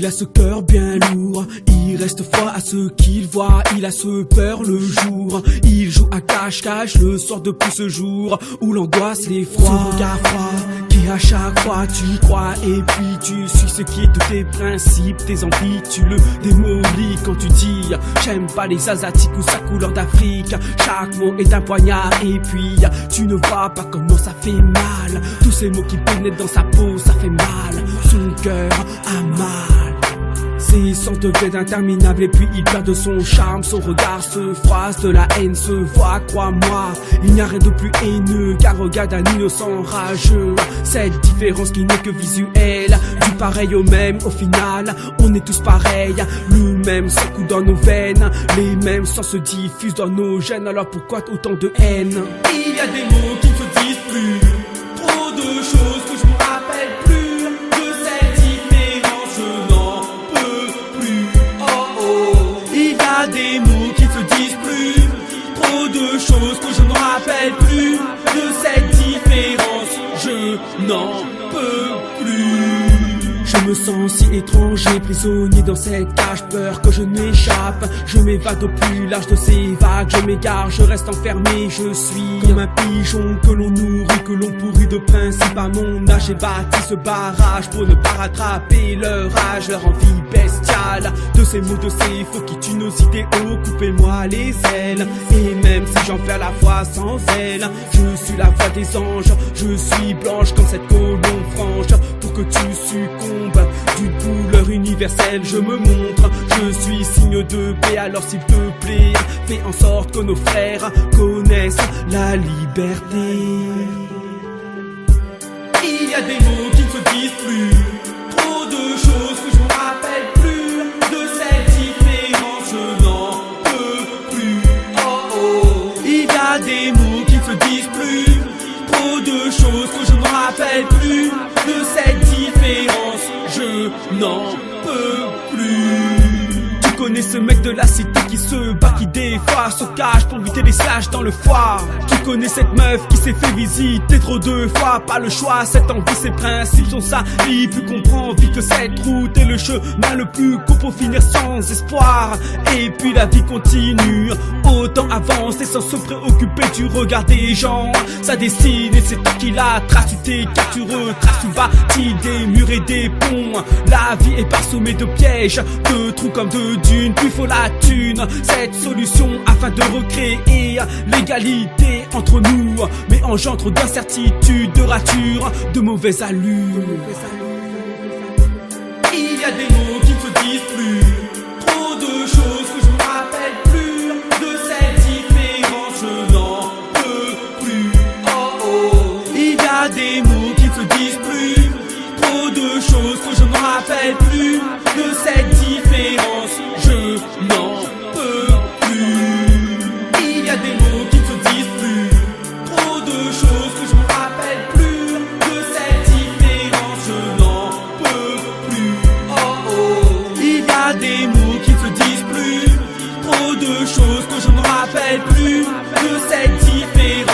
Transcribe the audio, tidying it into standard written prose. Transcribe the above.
Il a ce cœur bien lourd, il reste froid à ce qu'il voit, il a ce peur le jour, il joue à cache-cache le soir depuis ce jour où l'angoisse l'effroi. Ce regard froid qui à chaque fois tu crois et puis tu suis ce qui est de tes principes, tes envies, tu le démolis quand tu dis j'aime pas les asiatiques ou sa couleur d'Afrique. Chaque mot est un poignard et puis tu ne vois pas comment ça fait mal. Tous ces mots qui pénètrent dans sa peau, ça fait mal, son cœur a mal. Ses 100 degrés d'interminable et puis il perd de son charme. Son regard se froisse, de la haine se voit, crois-moi. Il n'y a rien de plus haineux qu'un regard d'un innocent rageux. Cette différence qui n'est que visuelle, du pareil au même, au final on est tous pareils. Le même sang coule dans nos veines, les mêmes sangs se diffusent dans nos gènes. Alors pourquoi autant de haine? Il y a des mots qui ne se disent plus, trop de choses que je me rappelle plus. Des mots qui se disent plus, trop de choses que je ne rappelle plus. De cette différence, je n'en peux plus. Je me sens si étranger, prisonnier dans cette cage, peur que je n'échappe. Je m'évade au plus large de ces vagues, je m'égare, je reste enfermé, je suis comme un pigeon que l'on nourrit, que l'on pourrit de principe. À mon âge, j'ai bâti ce barrage pour ne pas rattraper leur âge, leur envie bestiale. De ces mots, de ces faux qui tuent nos idéaux, coupez-moi les ailes. Et même si j'en perds la foi sans elle, je suis la voix des anges, je suis blanche comme cette colombe franche. Pour que tu succombes d'une douleur universelle, je me montre, je suis signe de paix. Alors s'il te plaît, fais en sorte que nos frères connaissent la liberté. Il y a des mots qui ne se disent plus, trop de choses que je me rappelle plus. De cette différence, je n'en peux plus. Oh oh. Il y a des mots qui ne se disent plus, trop de choses que je ne me rappelle plus. De cette différence, je n'en peux plus. Tu connais ce mec de la cité qui se bat, qui des fois se cache pour éviter les slash dans le foie. Tu connais cette meuf qui s'est fait visiter trop de fois, pas le choix, cette envie, ses principes sont salis. Puis comprends vite que cette route est le chemin le plus court pour finir sans espoir. Et puis la vie continue, autant avancer sans se préoccuper du regard des gens. Sa destinée et c'est toi qui la trace, tu t'écartes, tu retraces, tu bâtis des murs et des ponts. La vie est parsemée de pièges, de trous comme de dunes, puis faut la thune. Cette solution afin de recréer l'égalité entre nous, mais engendre d'incertitude, de rature, de mauvaise allure. Il y a des mots qui ne se disent plus, trop de choses que je ne me rappelle plus. De cette différence, je n'en peux plus. Oh oh. Il y a des mots qui ne se disent plus, trop de choses que je ne me rappelle plus. De cette différence, je n'en peux plus. Il y a des mots qui ne se disent plus, trop de choses que je me rappelle plus. De cette différence, je n'en peux plus. Oh oh. Il y a des mots qui ne se disent plus, trop de choses que je ne me rappelle plus. De cette différence.